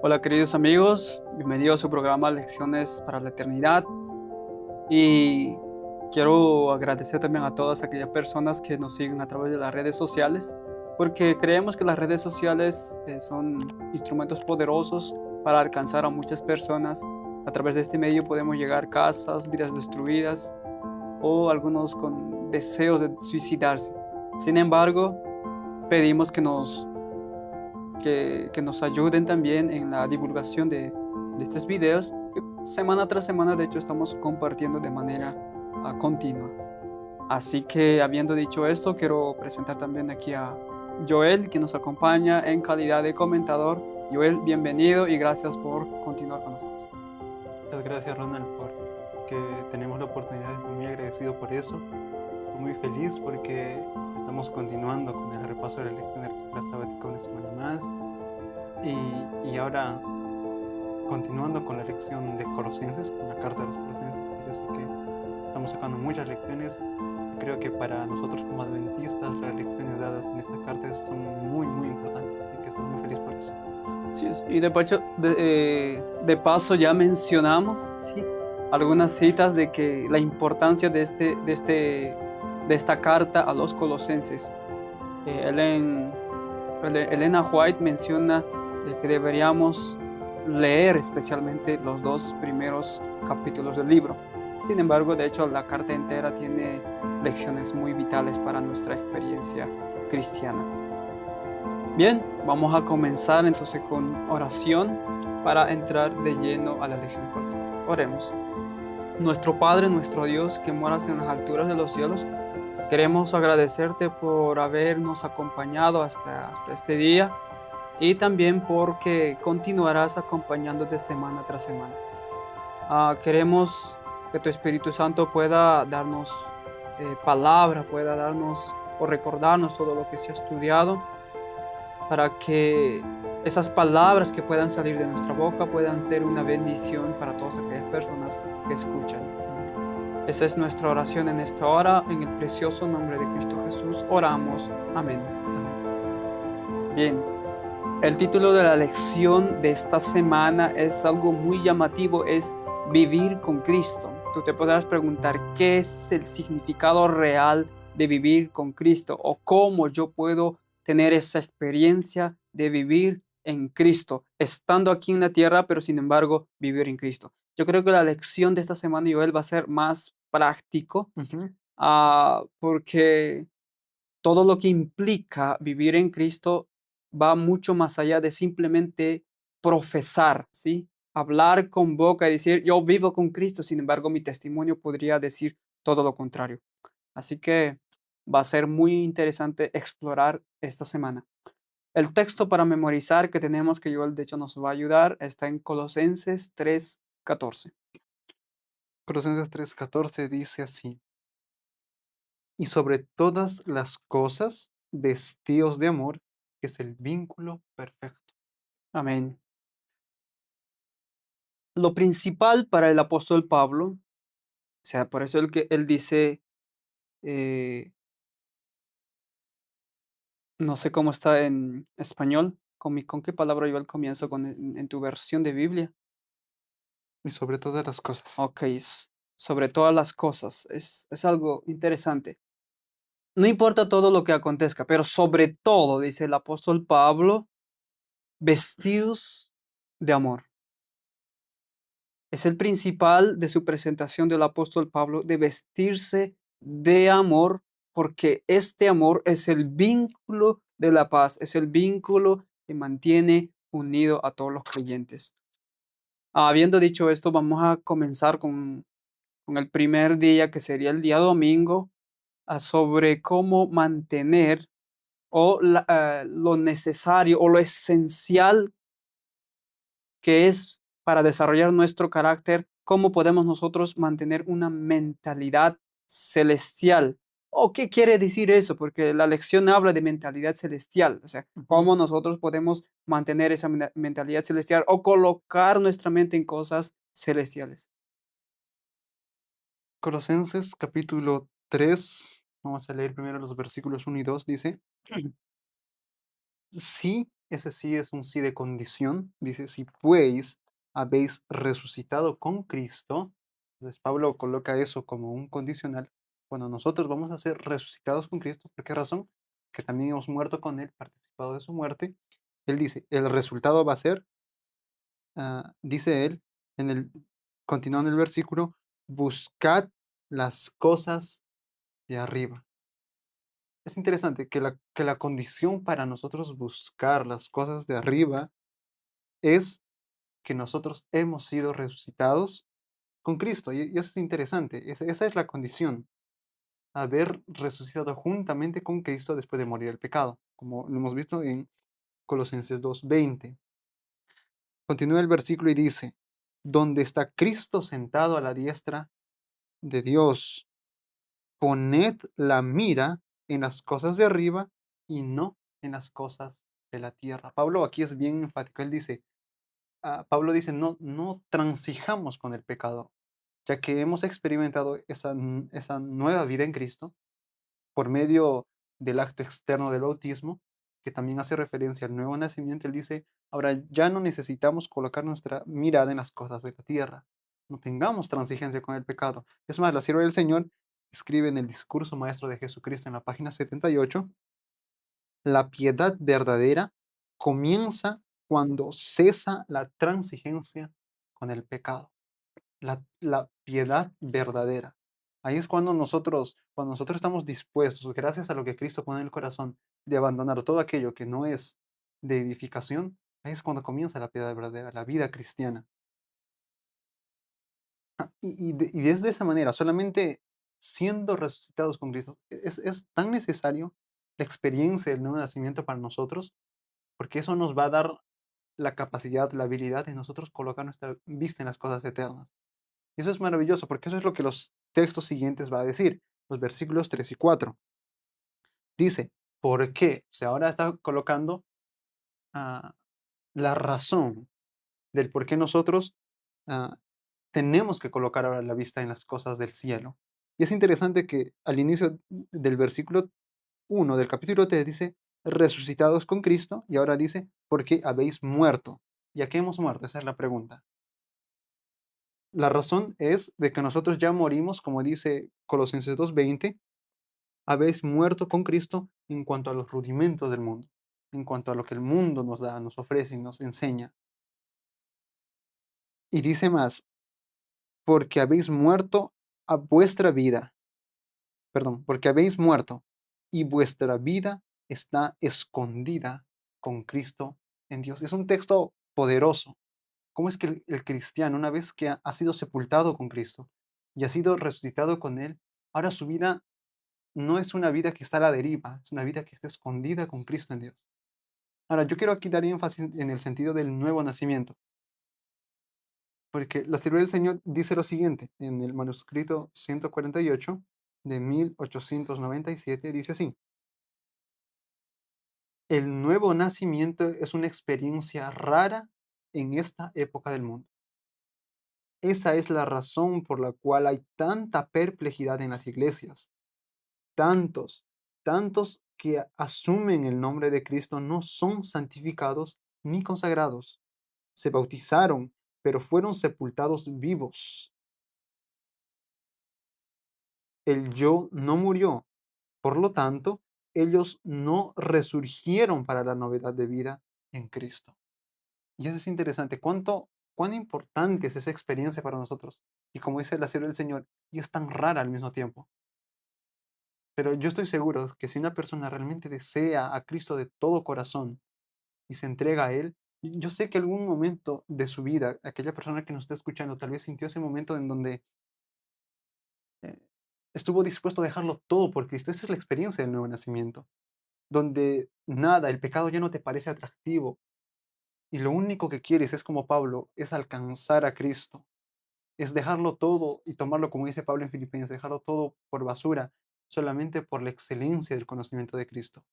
Hola queridos amigos, bienvenidos a su programa Lecciones para la Eternidad y quiero agradecer también a todas aquellas personas que nos siguen a través de las redes sociales porque creemos que las redes sociales son instrumentos poderosos para alcanzar a muchas personas. A través de este medio podemos llegar a casas, vidas destruidas o algunos con deseos de suicidarse. Sin embargo, pedimos que nos ayuden también en la divulgación de estos videos. Semana tras semana, de hecho, estamos compartiendo de manera continua. Así que, habiendo dicho esto, quiero presentar también aquí a Joel, que nos acompaña en calidad de comentador. Joel, bienvenido y gracias por continuar con nosotros. Muchas gracias, Ronald, por que tenemos la oportunidad. Estoy muy agradecido por eso. Estoy muy feliz porque estamos continuando con el repaso de la lección de la escuela sabática una semana más. Y ahora, continuando con la lección de Colosenses, con la carta de los Colosenses, que yo sé que estamos sacando muchas lecciones. Yo creo que para nosotros como adventistas, las lecciones dadas en esta carta son muy, muy importantes. Así que estoy muy feliz por eso. Sí, y de paso ya mencionamos, sí, algunas citas de que la importancia de esta carta a los colosenses. Elena White menciona de que deberíamos leer especialmente los dos primeros capítulos del libro. Sin embargo, de hecho, la carta entera tiene lecciones muy vitales para nuestra experiencia cristiana. Bien, vamos a comenzar entonces con oración para entrar de lleno a la lección escolar. Oremos. Nuestro Padre, nuestro Dios, que moras en las alturas de los cielos, queremos agradecerte por habernos acompañado hasta este día y también porque continuarás acompañándote semana tras semana. Queremos que tu Espíritu Santo pueda darnos palabra, pueda darnos o recordarnos todo lo que se ha estudiado para que esas palabras que puedan salir de nuestra boca puedan ser una bendición para todas aquellas personas que escuchan. Esa es nuestra oración en esta hora, en el precioso nombre de Cristo Jesús. Oramos. Amén. Bien, el título de la lección de esta semana es algo muy llamativo, es vivir con Cristo. Tú te podrás preguntar, ¿qué es el significado real de vivir con Cristo? ¿O cómo yo puedo tener esa experiencia de vivir en Cristo, estando aquí en la tierra, pero sin embargo vivir en Cristo? Yo creo que la lección de esta semana, Joel, va a ser más práctico, Ujú. porque todo lo que implica vivir en Cristo va mucho más allá de simplemente profesar, ¿sí? Hablar con boca y decir, yo vivo con Cristo, sin embargo, mi testimonio podría decir todo lo contrario. Así que va a ser muy interesante explorar esta semana. El texto para memorizar que tenemos, que Joel de hecho nos va a ayudar, está en Colosenses 3:14. Colosenses 3:14 dice así: y sobre todas las cosas, vestíos de amor, que es el vínculo perfecto. Amén. Lo principal para el apóstol Pablo, o sea, por eso él dice, eh, no sé cómo está en español, ¿con qué palabra iba al comienzo en tu versión de Biblia? Y sobre todas las cosas. Ok, sobre todas las cosas, es algo interesante. No importa todo lo que acontezca, pero sobre todo, dice el apóstol Pablo, vestidos de amor. Es el principal de su presentación del apóstol Pablo, de vestirse de amor, porque este amor es el vínculo de la paz, es el vínculo que mantiene unido a todos los creyentes. Habiendo dicho esto, vamos a comenzar con el primer día, que sería el día domingo, sobre cómo mantener lo necesario o lo esencial que es para desarrollar nuestro carácter, cómo podemos nosotros mantener una mentalidad celestial. ¿O qué quiere decir eso? Porque la lección habla de mentalidad celestial, o sea, Ujú. cómo nosotros podemos mantener esa mentalidad celestial o colocar nuestra mente en cosas celestiales. Colosenses capítulo 3, vamos a leer primero los versículos 1 y 2, dice: sí, ese sí es un sí de condición. Dice, si pues habéis resucitado con Cristo, entonces Pablo coloca eso como un condicional. Bueno, nosotros vamos a ser resucitados con Cristo. ¿Por qué razón? Que también hemos muerto con Él, participado de su muerte. Él dice, el resultado va a ser, dice él, en el, continuando el versículo, buscad las cosas de arriba. Es interesante que la condición para nosotros buscar las cosas de arriba es que nosotros hemos sido resucitados con Cristo. Y eso es interesante. Esa es la condición. Haber resucitado juntamente con Cristo después de morir el pecado, como lo hemos visto en Colosenses 2:20. Continúa el versículo y dice, donde está Cristo sentado a la diestra de Dios, poned la mira en las cosas de arriba y no en las cosas de la tierra. Pablo aquí es bien enfático. Él dice, Pablo dice, no, no transijamos con el pecado, ya que hemos experimentado esa nueva vida en Cristo por medio del acto externo del bautismo, que también hace referencia al nuevo nacimiento. Él dice, ahora ya no necesitamos colocar nuestra mirada en las cosas de la tierra, no tengamos transigencia con el pecado. Es más, la sierva del Señor escribe en el discurso maestro de Jesucristo en la página 78, la piedad verdadera comienza cuando cesa la transigencia con el pecado. La piedad verdadera. Ahí es cuando nosotros estamos dispuestos, gracias a lo que Cristo pone en el corazón, de abandonar todo aquello que no es de edificación, ahí es cuando comienza la piedad verdadera, la vida cristiana. Y desde esa manera, solamente siendo resucitados con Cristo, es tan necesario la experiencia del nuevo nacimiento para nosotros, porque eso nos va a dar la capacidad, la habilidad de nosotros colocar nuestra vista en las cosas eternas. Y eso es maravilloso, porque eso es lo que los textos siguientes va a decir, los versículos 3 y 4. Dice, ¿por qué? O sea, ahora está colocando ah, la razón del por qué nosotros ah, tenemos que colocar ahora la vista en las cosas del cielo. Y es interesante que al inicio del versículo 1 del capítulo 3 dice, resucitados con Cristo, y ahora dice, porque habéis muerto. ¿Y a qué hemos muerto? Esa es la pregunta. La razón es de que nosotros ya morimos, como dice Colosenses 2:20, habéis muerto con Cristo en cuanto a los rudimentos del mundo, en cuanto a lo que el mundo nos da, nos ofrece y nos enseña. Y dice más, porque habéis muerto a vuestra vida, perdón, porque habéis muerto y vuestra vida está escondida con Cristo en Dios. Es un texto poderoso. ¿Cómo es que el cristiano, una vez que ha sido sepultado con Cristo y ha sido resucitado con Él, ahora su vida no es una vida que está a la deriva, es una vida que está escondida con Cristo en Dios? Ahora, yo quiero aquí dar énfasis en el sentido del nuevo nacimiento, porque la Escritura del Señor dice lo siguiente, en el manuscrito 148 de 1897, dice así, el nuevo nacimiento es una experiencia rara en esta época del mundo. Esa es la razón por la cual hay tanta perplejidad en las iglesias. Tantos, tantos que asumen el nombre de Cristo no son santificados ni consagrados. Se bautizaron, pero fueron sepultados vivos. El yo no murió. Por lo tanto, ellos no resurgieron para la novedad de vida en Cristo. Y eso es interesante. ¿Cuán importante es esa experiencia para nosotros? Y como dice la sierva del Señor, y es tan rara al mismo tiempo. Pero yo estoy seguro que si una persona realmente desea a Cristo de todo corazón y se entrega a Él, yo sé que algún momento de su vida, aquella persona que nos está escuchando tal vez sintió ese momento en donde eh, estuvo dispuesto a dejarlo todo por Cristo. Esa es la experiencia del nuevo nacimiento, donde nada, el pecado ya no te parece atractivo y lo único que quieres es como Pablo, es alcanzar a Cristo, es dejarlo todo y tomarlo como dice Pablo en Filipenses, dejarlo todo por basura, solamente por la excelencia del conocimiento de Cristo.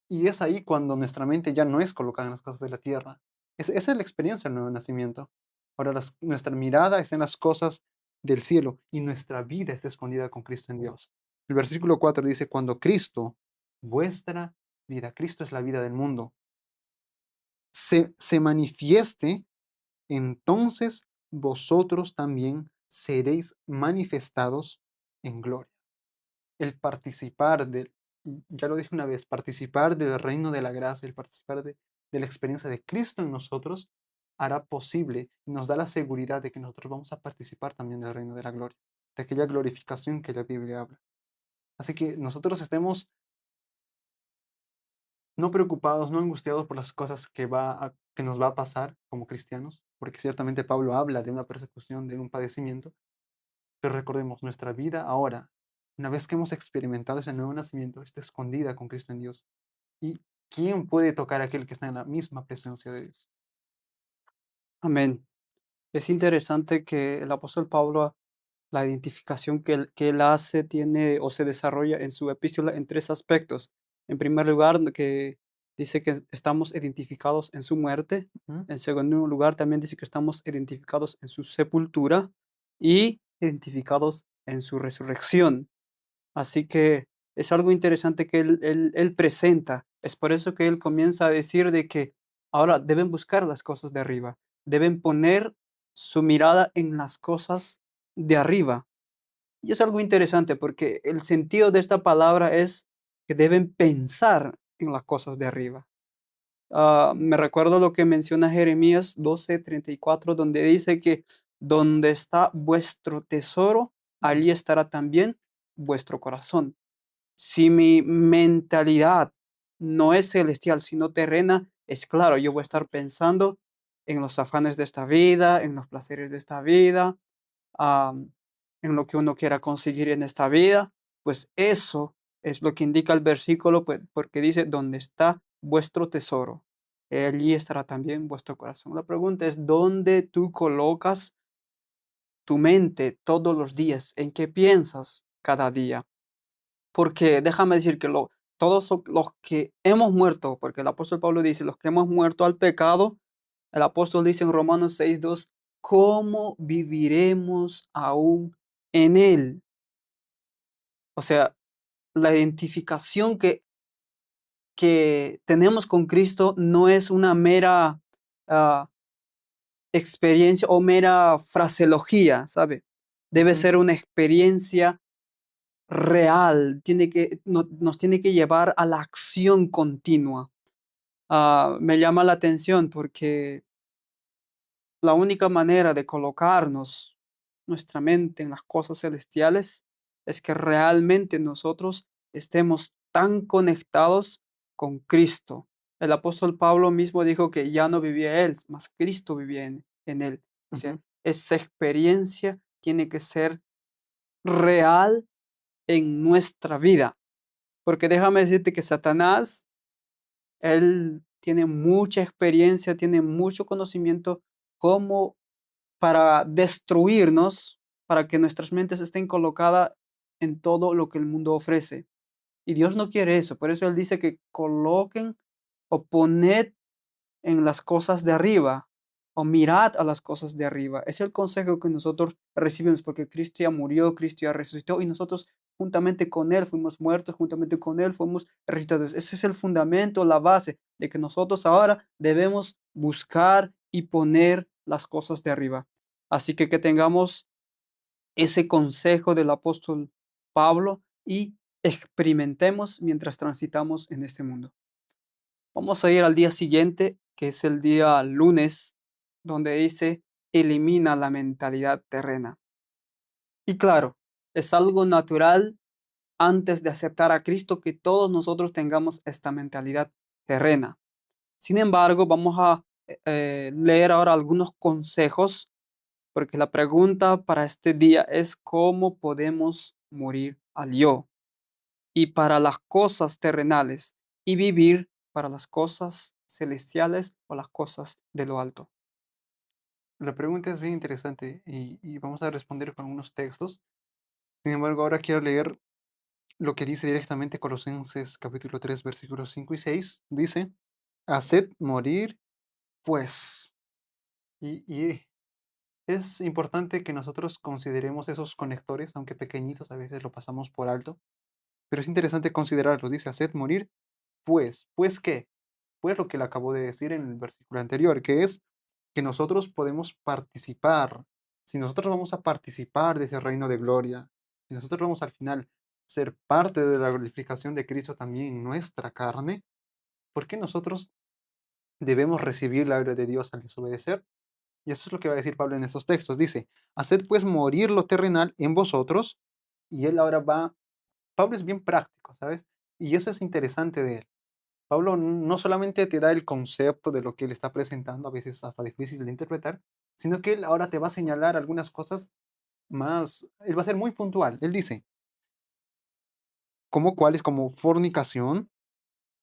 Y es ahí cuando nuestra mente ya no es colocada en las cosas de la tierra. Esa es la experiencia del nuevo nacimiento. Ahora nuestra mirada está en las cosas del cielo y nuestra vida está escondida con Cristo en Dios. El versículo 4 dice, cuando Cristo, vuestra vida, Cristo es la vida del mundo, se manifieste, entonces vosotros también seréis manifestados en gloria. El participar del, ya lo dije una vez, participar del reino de la gracia, el participar de la experiencia de Cristo en nosotros, hará posible y nos da la seguridad de que nosotros vamos a participar también del reino de la gloria, de aquella glorificación que la Biblia habla. Así que nosotros estemos no preocupados, no angustiados por las cosas que nos va a pasar como cristianos, porque ciertamente Pablo habla de una persecución, de un padecimiento, pero recordemos, nuestra vida ahora, una vez que hemos experimentado ese nuevo nacimiento, está escondida con Cristo en Dios. ¿Y quién puede tocar a aquel que está en la misma presencia de Dios? Amén. Es interesante que el apóstol Pablo, la identificación que él hace, tiene o se desarrolla en su epístola en tres aspectos. En primer lugar, que dice que estamos identificados en su muerte. ¿Mm? En segundo lugar, también dice que estamos identificados en su sepultura y identificados en su resurrección. Así que es algo interesante que él presenta. Es por eso que él comienza a decir de que ahora deben buscar las cosas de arriba, deben poner su mirada en las cosas de arriba. Y es algo interesante porque el sentido de esta palabra es que deben pensar en las cosas de arriba. Me recuerdo lo que menciona Jeremías 12:34, donde dice que donde está vuestro tesoro, Ujú. allí estará también vuestro corazón. Si mi mentalidad no es celestial, sino terrena, es claro, yo voy a estar pensando en los afanes de esta vida, en los placeres de esta vida, am, en lo que uno quiera conseguir en esta vida. Pues eso es lo que indica el versículo, pues, porque dice, donde está vuestro tesoro, allí estará también vuestro corazón. La pregunta es, ¿dónde tú colocas tu mente todos los días? ¿En qué piensas cada día? Porque déjame decir que los que hemos muerto, porque el apóstol Pablo dice, los que hemos muerto al pecado, el apóstol dice en Romanos 6:2, ¿cómo viviremos aún en él? O sea, la identificación que tenemos con Cristo no es una mera ah, experiencia o mera fraseología, ¿sabe? Debe Ujú. ser una experiencia real, nos tiene que llevar a la acción continua. Me llama la atención porque la única manera de colocarnos nuestra mente en las cosas celestiales es que realmente nosotros estemos tan conectados con Cristo. El apóstol Pablo mismo dijo que ya no vivía él, mas Cristo vivía en él. O sea, Ujú. esa experiencia tiene que ser real en nuestra vida. Porque déjame decirte que Satanás, él tiene mucha experiencia, tiene mucho conocimiento como para destruirnos, para que nuestras mentes estén colocadas en todo lo que el mundo ofrece. Y Dios no quiere eso. Por eso Él dice que coloquen o poned en las cosas de arriba o mirad a las cosas de arriba. Es el consejo que nosotros recibimos porque Cristo ya murió, Cristo ya resucitó y nosotros juntamente con Él fuimos muertos, juntamente con Él fuimos resucitados. Ese es el fundamento, la base de que nosotros ahora debemos buscar y poner las cosas de arriba. Así que tengamos ese consejo del apóstol Pablo y experimentemos mientras transitamos en este mundo. Vamos a ir al día siguiente, que es el día lunes, donde dice, elimina la mentalidad terrena. Y claro, es algo natural antes de aceptar a Cristo que todos nosotros tengamos esta mentalidad terrena. Sin embargo, vamos a leer ahora algunos consejos, porque la pregunta para este día es cómo podemos morir al yo y para las cosas terrenales y vivir para las cosas celestiales o las cosas de lo alto. La pregunta es bien interesante y vamos a responder con algunos textos. Sin embargo, ahora quiero leer lo que dice directamente Colosenses capítulo 3 versículos 5 y 6. Dice, haced morir, pues. Y es importante que nosotros consideremos esos conectores, aunque pequeñitos, a veces lo pasamos por alto, pero es interesante considerarlos. Dice, haced morir, pues. ¿Pues qué? después lo que le acabo de decir en el versículo anterior, que es que nosotros podemos participar. Si nosotros vamos a participar de ese reino de gloria, si nosotros vamos al final ser parte de la glorificación de Cristo también en nuestra carne, ¿por qué nosotros debemos recibir la gloria de Dios al desobedecer? Y eso es lo que va a decir Pablo en estos textos. Dice, haced pues morir lo terrenal en vosotros. Y él ahora va, Pablo es bien práctico, ¿sabes? Y eso es interesante de él. Pablo no solamente te da el concepto de lo que él está presentando, a veces hasta difícil de interpretar, sino que él ahora te va a señalar algunas cosas más, él va a ser muy puntual. Él dice, como cuáles, como fornicación,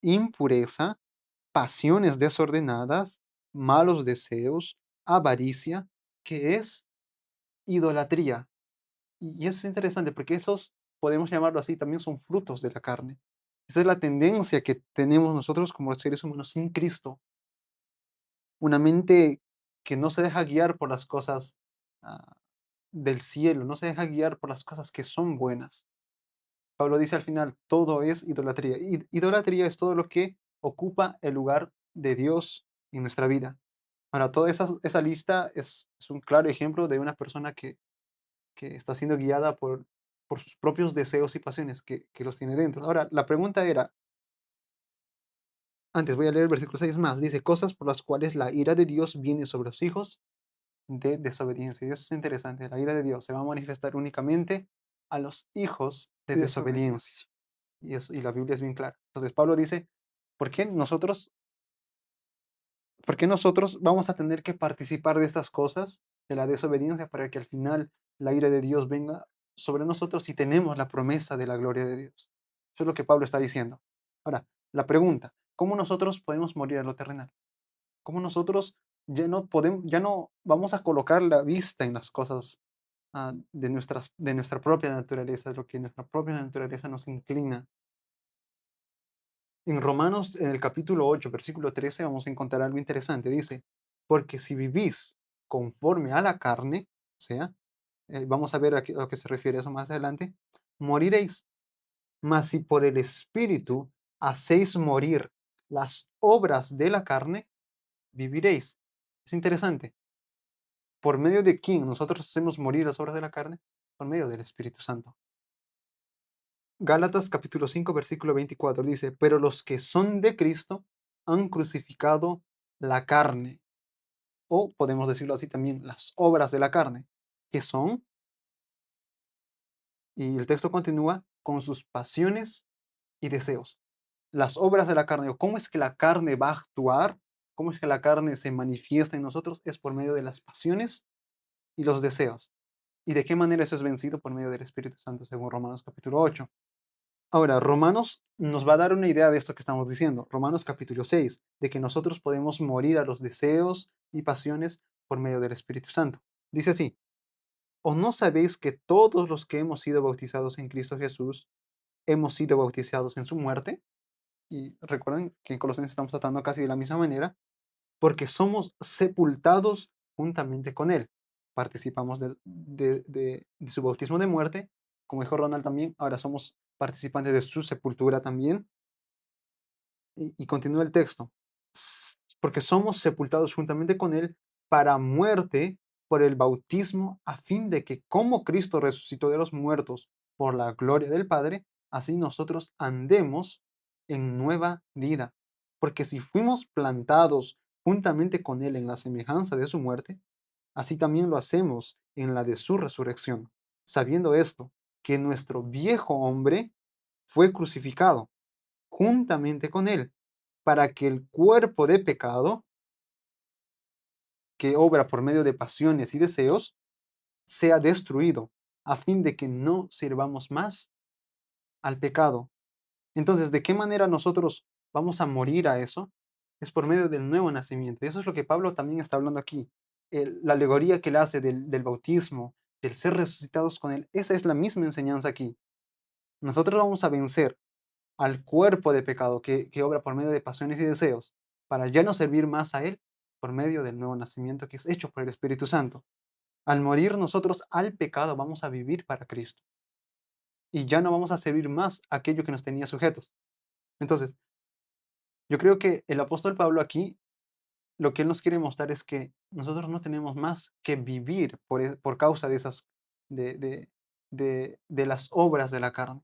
impureza, pasiones desordenadas, malos deseos, avaricia, que es idolatría. Y eso es interesante porque esos, podemos llamarlo así, también son frutos de la carne. Esa es la tendencia que tenemos nosotros como seres humanos sin Cristo. Una mente que no se deja guiar por las cosas ah, del cielo, no se deja guiar por las cosas que son buenas. Pablo dice al final, todo es idolatría. Idolatría es todo lo que ocupa el lugar de Dios en nuestra vida. Ahora, toda esa lista es un claro ejemplo de una persona que está siendo guiada por sus propios deseos y pasiones que los tiene dentro. Ahora, la pregunta era, antes voy a leer el versículo 6 más, dice, cosas por las cuales la ira de Dios viene sobre los hijos de desobediencia. Y eso es interesante, la ira de Dios se va a manifestar únicamente a los hijos de desobediencia. Y la Biblia es bien clara. Entonces Pablo dice, ¿por qué nosotros ¿por qué nosotros vamos a tener que participar de estas cosas, de la desobediencia, para que al final la ira de Dios venga sobre nosotros si tenemos la promesa de la gloria de Dios? Eso es lo que Pablo está diciendo. Ahora, la pregunta, ¿cómo nosotros podemos morir a lo terrenal? ¿Cómo nosotros ya no vamos a colocar la vista en las cosas de nuestra propia naturaleza, lo que nuestra propia naturaleza nos inclina? En Romanos, en el capítulo 8 versículo 13 vamos a encontrar algo interesante. Dice, porque si vivís conforme a la carne, o sea, vamos a ver a qué se refiere eso más adelante, moriréis. Mas si por el Espíritu hacéis morir las obras de la carne, viviréis. Es interesante. ¿Por medio de quién nosotros hacemos morir las obras de la carne? Por medio del Espíritu Santo. Gálatas capítulo 5 versículo 24 dice, pero los que son de Cristo han crucificado la carne, o podemos decirlo así también, las obras de la carne, que son, y el texto continúa, con sus pasiones y deseos. Las obras de la carne, o cómo es que la carne va a actuar, cómo es que la carne se manifiesta en nosotros, es por medio de las pasiones y los deseos. ¿Y de qué manera eso es vencido? Por medio del Espíritu Santo, según Romanos capítulo 8. Ahora, Romanos nos va a dar una idea de esto que estamos diciendo. Romanos capítulo 6, de que nosotros podemos morir a los deseos y pasiones por medio del Espíritu Santo. Dice así, ¿o no sabéis que todos los que hemos sido bautizados en Cristo Jesús hemos sido bautizados en su muerte? Y recuerden que en Colosenses estamos tratando casi de la misma manera, porque somos sepultados juntamente con Él. Participamos de su bautismo de muerte, como dijo Ronald también, ahora somos participantes de su sepultura también. Y continúa el texto, porque somos sepultados juntamente con Él para muerte por el bautismo, a fin de que como Cristo resucitó de los muertos por la gloria del Padre, así nosotros andemos en nueva vida. Porque si fuimos plantados juntamente con Él en la semejanza de su muerte, así también lo hacemos en la de su resurrección, sabiendo esto, que nuestro viejo hombre fue crucificado juntamente con Él, para que el cuerpo de pecado, que obra por medio de pasiones y deseos, sea destruido, a fin de que no sirvamos más al pecado. Entonces, ¿de qué manera nosotros vamos a morir a eso? Es por medio del nuevo nacimiento. Y eso es lo que Pablo también está hablando aquí. La alegoría que él hace del bautismo, del ser resucitados con él, esa es la misma enseñanza aquí. Nosotros vamos a vencer al cuerpo de pecado que obra por medio de pasiones y deseos, para ya no servir más a Él por medio del nuevo nacimiento que es hecho por el Espíritu Santo. Al morir nosotros al pecado vamos a vivir para Cristo y ya no vamos a servir más aquello que nos tenía sujetos. Entonces, Yo creo que el apóstol Pablo aquí, lo que él nos quiere mostrar es que nosotros no tenemos más que vivir por causa de esas, de, de, de las obras de la carne.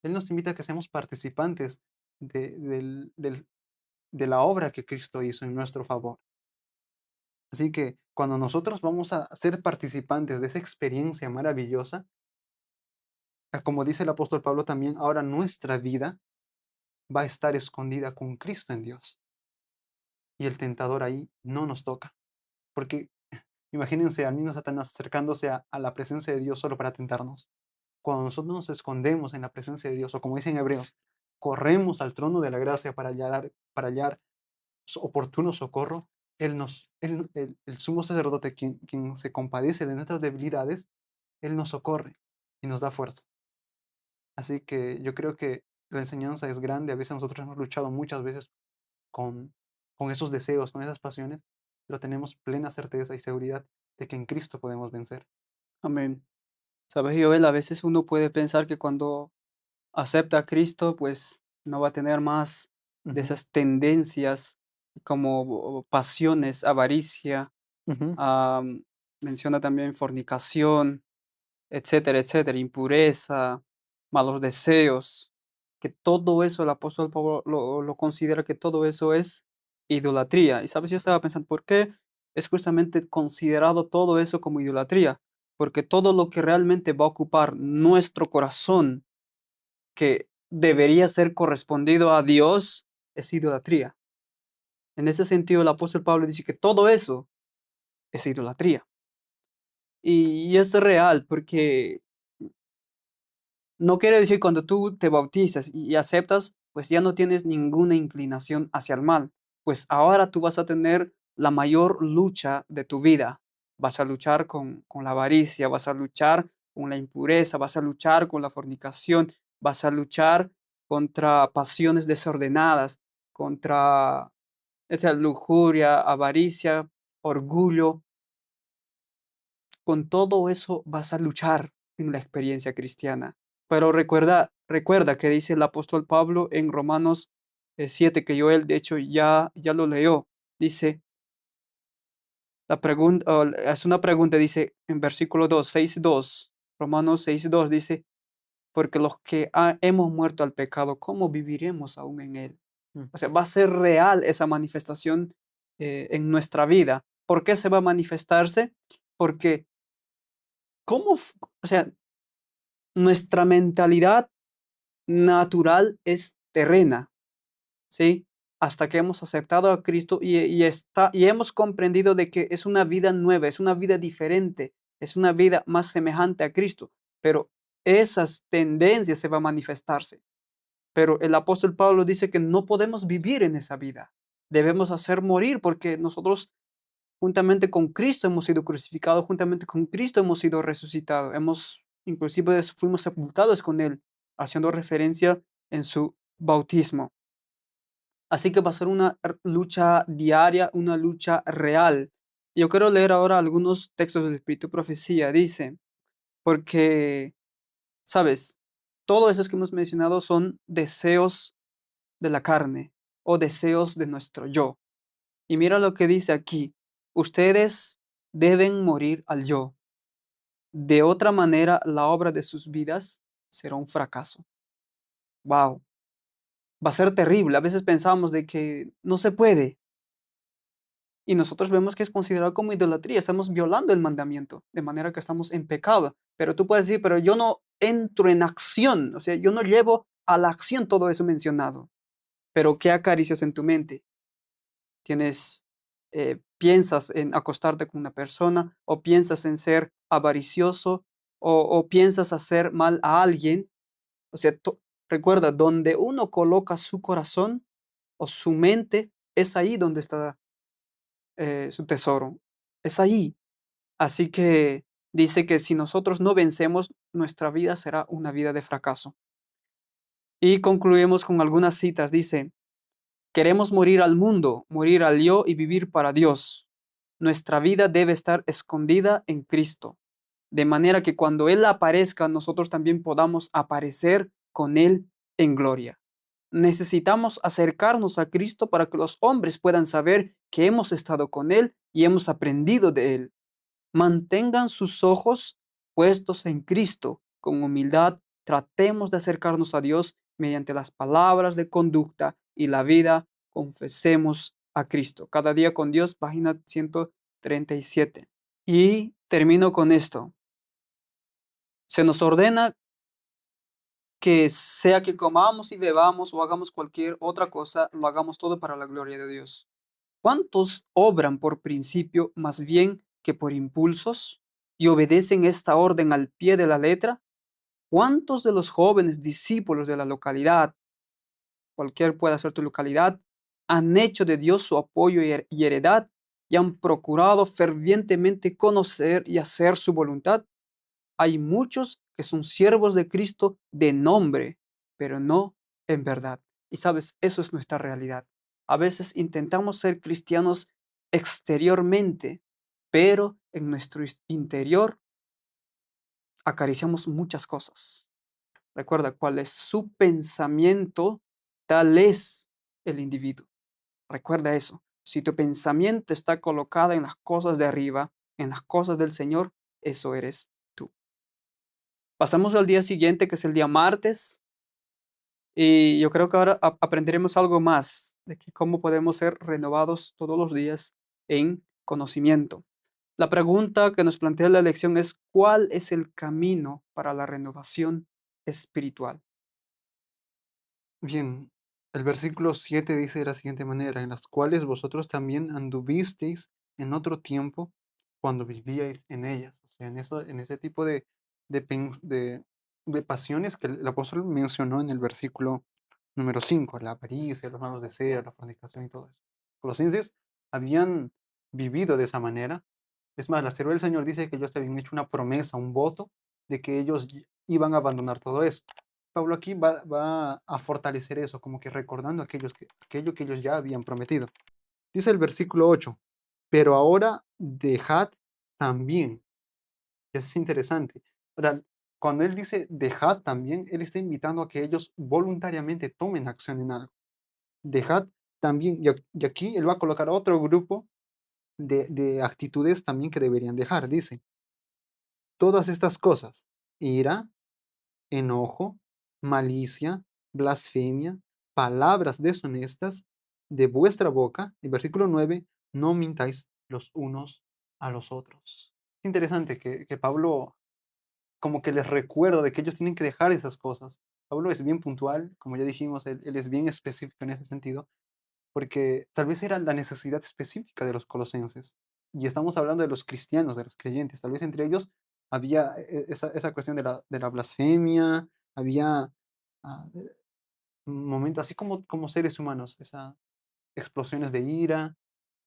Él nos invita a que seamos participantes de la obra que Cristo hizo en nuestro favor. Así que cuando nosotros vamos a ser participantes de esa experiencia maravillosa, como dice el apóstol Pablo también, ahora nuestra vida va a estar escondida con Cristo en Dios. Y el tentador ahí no nos toca. Porque imagínense al mismo Satanás acercándose a la presencia de Dios solo para tentarnos. Cuando nosotros nos escondemos en la presencia de Dios, o como dicen Hebreos, corremos al trono de la gracia para hallar oportuno socorro, el sumo sacerdote, quien se compadece de nuestras debilidades, Él nos socorre y nos da fuerza. Así que yo creo que la enseñanza es grande. A veces nosotros hemos luchado muchas veces con, con esos deseos, con esas pasiones, pero tenemos plena certeza y seguridad de que en Cristo podemos vencer. Amén. Sabes, Joel, a veces uno puede pensar que cuando acepta a Cristo, pues no va a tener más de Ujú, esas tendencias como pasiones, avaricia, ujú, am, menciona también fornicación, etcétera, etcétera, impureza, malos deseos, que todo eso el apóstol Pablo lo considera que todo eso es idolatría. Y sabes, yo estaba pensando, ¿por qué es justamente considerado todo eso como idolatría? Porque todo lo que realmente va a ocupar nuestro corazón, que debería ser correspondido a Dios, es idolatría. En ese sentido, el apóstol Pablo dice que todo eso es idolatría. Y es real, porque no quiere decir cuando tú te bautizas y aceptas, pues ya no tienes ninguna inclinación hacia el mal, pues ahora tú vas a tener la mayor lucha de tu vida. Vas a luchar con la avaricia, vas a luchar con la impureza, vas a luchar con la fornicación, vas a luchar contra pasiones desordenadas, contra esa lujuria, avaricia, orgullo. Con todo eso vas a luchar en la experiencia cristiana. Pero recuerda que dice el apóstol Pablo en Romanos 7, que yo él de hecho ya lo leyó. Dice, la pregunta, es una pregunta, dice en versículo 2, 6:2, Romanos 6:2 dice, porque los que hemos muerto al pecado, ¿cómo viviremos aún en él? mm. O sea, va a ser real esa manifestación en nuestra vida. ¿Por qué se va a manifestarse? Porque, o sea, nuestra mentalidad natural es terrena, ¿sí? Hasta que hemos aceptado a Cristo y hemos comprendido de que es una vida nueva, es una vida diferente, es una vida más semejante a Cristo, pero esas tendencias se van a manifestarse. Pero el apóstol Pablo dice que no podemos vivir en esa vida, debemos hacer morir porque nosotros juntamente con Cristo hemos sido crucificados, juntamente con Cristo hemos sido resucitados, inclusive fuimos sepultados con Él, haciendo referencia en su bautismo. Así que va a ser una lucha diaria, una lucha real. Yo quiero leer ahora algunos textos del Espíritu de Profecía. Dice, porque, ¿sabes? Todos esos que hemos mencionado son deseos de la carne o deseos de nuestro yo. Y mira lo que dice aquí. Ustedes deben morir al yo. De otra manera, la obra de sus vidas será un fracaso. Wow, va a ser terrible. A veces pensamos de que no se puede y nosotros vemos que es considerado como idolatría. Estamos violando el mandamiento, de manera que estamos en pecado. Pero tú puedes decir, pero yo no entro en acción, o sea, yo no llevo a la acción todo eso mencionado. Pero ¿qué acaricias en tu mente? Piensas en acostarte con una persona o piensas en ser avaricioso o piensas hacer mal a alguien. O sea, recuerda, donde uno coloca su corazón o su mente, es ahí donde está su tesoro. Es ahí. Así que dice que si nosotros no vencemos, nuestra vida será una vida de fracaso. Y concluimos con algunas citas. Dice, queremos morir al mundo, morir al yo y vivir para Dios. Nuestra vida debe estar escondida en Cristo, de manera que cuando Él aparezca, nosotros también podamos aparecer con Él en gloria. Necesitamos acercarnos a Cristo para que los hombres puedan saber que hemos estado con Él y hemos aprendido de Él. Mantengan sus ojos puestos en Cristo. Con humildad, tratemos de acercarnos a Dios mediante las palabras de conducta y la vida. Confesemos a Cristo. Cada día con Dios, página 137. Y termino con esto. Se nos ordena que sea que comamos y bebamos o hagamos cualquier otra cosa, lo hagamos todo para la gloria de Dios. ¿Cuántos obran por principio más bien que por impulsos y obedecen esta orden al pie de la letra? ¿Cuántos de los jóvenes discípulos de la localidad, cualquier pueda ser tu localidad, han hecho de Dios su apoyo y heredad y han procurado fervientemente conocer y hacer su voluntad? Hay muchos que son siervos de Cristo de nombre, pero no en verdad. Y sabes, eso es nuestra realidad. A veces intentamos ser cristianos exteriormente, pero en nuestro interior acariciamos muchas cosas. Recuerda, cuál es su pensamiento, tal es el individuo. Recuerda eso. Si tu pensamiento está colocado en las cosas de arriba, en las cosas del Señor, eso eres tú. Pasamos al día siguiente, que es el día martes, y yo creo que ahora aprenderemos algo más de que cómo podemos ser renovados todos los días en conocimiento. La pregunta que nos plantea la lección es: ¿cuál es el camino para la renovación espiritual? Bien, el versículo 7 dice de la siguiente manera, en las cuales vosotros también anduvisteis en otro tiempo cuando vivíais en ellas. O sea, en ese tipo de, de pasiones que el apóstol mencionó en el versículo número 5, la avaricia, los malos deseos, la fornicación y todo eso. Colosenses habían vivido de esa manera. Es más, la sierva del Señor dice que ellos habían hecho una promesa, un voto, de que ellos iban a abandonar todo eso. Pablo aquí va a fortalecer eso, como que recordando aquello que ellos ya habían prometido. Dice el versículo 8, pero ahora dejad también. Eso es interesante. Ahora, cuando él dice dejad también, él está invitando a que ellos voluntariamente tomen acción en algo. Dejad también, y aquí él va a colocar otro grupo de actitudes también que deberían dejar. Dice, todas estas cosas, ira, enojo, malicia, blasfemia, palabras deshonestas de vuestra boca. El versículo 9, no mintáis los unos a los otros. Es interesante que Pablo como que les recuerda de que ellos tienen que dejar esas cosas. Pablo es bien puntual, como ya dijimos, él es bien específico en ese sentido, porque tal vez era la necesidad específica de los colosenses. Y estamos hablando de los cristianos, de los creyentes. Tal vez entre ellos había esa cuestión de la blasfemia, había momentos así como seres humanos, esas explosiones de ira,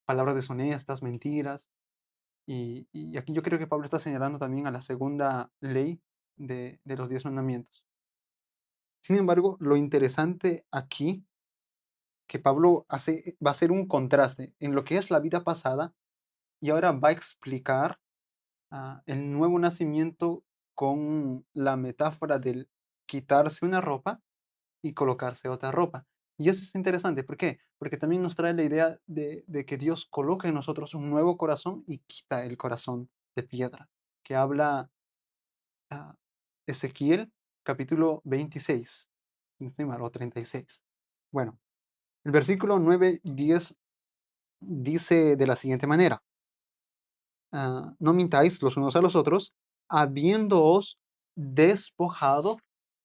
palabras deshonestas, mentiras. Y aquí yo creo que Pablo está señalando también a la segunda ley de los 10 mandamientos. Sin embargo, lo interesante aquí que Pablo hace, va a hacer un contraste en lo que es la vida pasada y ahora va a explicar el nuevo nacimiento con la metáfora del quitarse una ropa y colocarse otra ropa. Y eso es interesante, ¿por qué? Porque también nos trae la idea de que Dios coloca en nosotros un nuevo corazón y quita el corazón de piedra, que habla ah, Ezequiel capítulo 26, si no estoy mal, o 36. Bueno, el versículo 9 y 10 dice de la siguiente manera, no mintáis los unos a los otros, habiéndoos despojado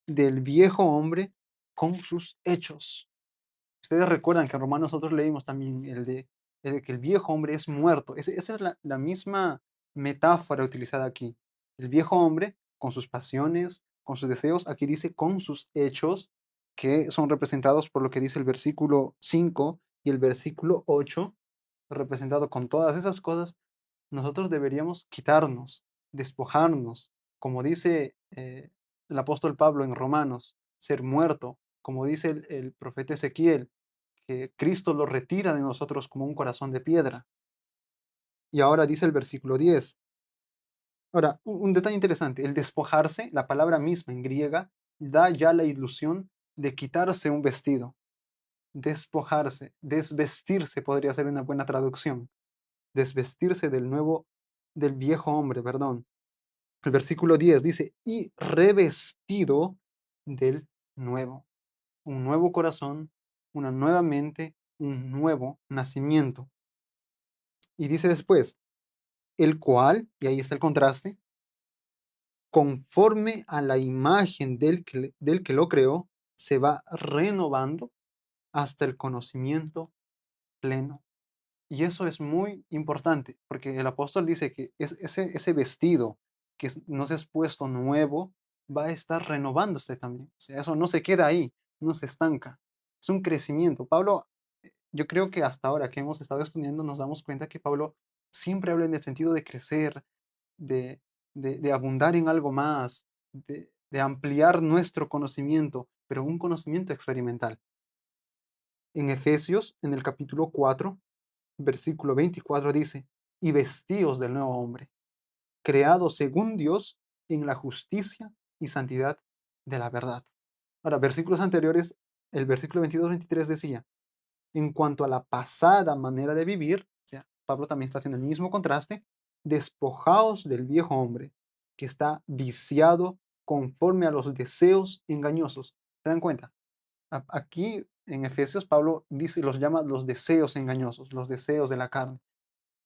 del viejo hombre con sus hechos. Ustedes recuerdan que en Romanos nosotros leímos también el de que el viejo hombre es muerto. Esa es la misma metáfora utilizada aquí. El viejo hombre con sus pasiones, con sus deseos, aquí dice con sus hechos, que son representados por lo que dice el versículo 5 y el versículo 8, representado con todas esas cosas. Nosotros deberíamos quitarnos, despojarnos, como dice el apóstol Pablo en Romanos, ser muerto, como dice el profeta Ezequiel, que Cristo lo retira de nosotros como un corazón de piedra. Y ahora dice el versículo 10. Ahora, un detalle interesante, el despojarse, la palabra misma en griega, da ya la ilusión de quitarse un vestido, despojarse, desvestirse podría ser una buena traducción, desvestirse del viejo hombre, perdón. El versículo 10 dice, y revestido del nuevo, un nuevo corazón, una nueva mente, un nuevo nacimiento. Y dice después, el cual, y ahí está el contraste, conforme a la imagen del que lo creó, se va renovando hasta el conocimiento pleno. Y eso es muy importante, porque el apóstol dice que ese vestido que nos es puesto nuevo va a estar renovándose también. O sea, eso no se queda ahí, no se estanca. Es un crecimiento. Pablo, yo creo que hasta ahora que hemos estado estudiando nos damos cuenta que Pablo siempre habla en el sentido de crecer, de, de abundar en algo más, de ampliar nuestro conocimiento, pero un conocimiento experimental. En Efesios, en el capítulo 4, versículo 24 dice, y vestíos del nuevo hombre, creado según Dios en la justicia y santidad de la verdad. Ahora, versículos anteriores, el versículo 22-23 decía, en cuanto a la pasada manera de vivir, o sea, Pablo también está haciendo el mismo contraste, despojaos del viejo hombre, que está viciado conforme a los deseos engañosos. ¿Se dan cuenta? Aquí en Efesios, Pablo dice, los llama los deseos engañosos, los deseos de la carne,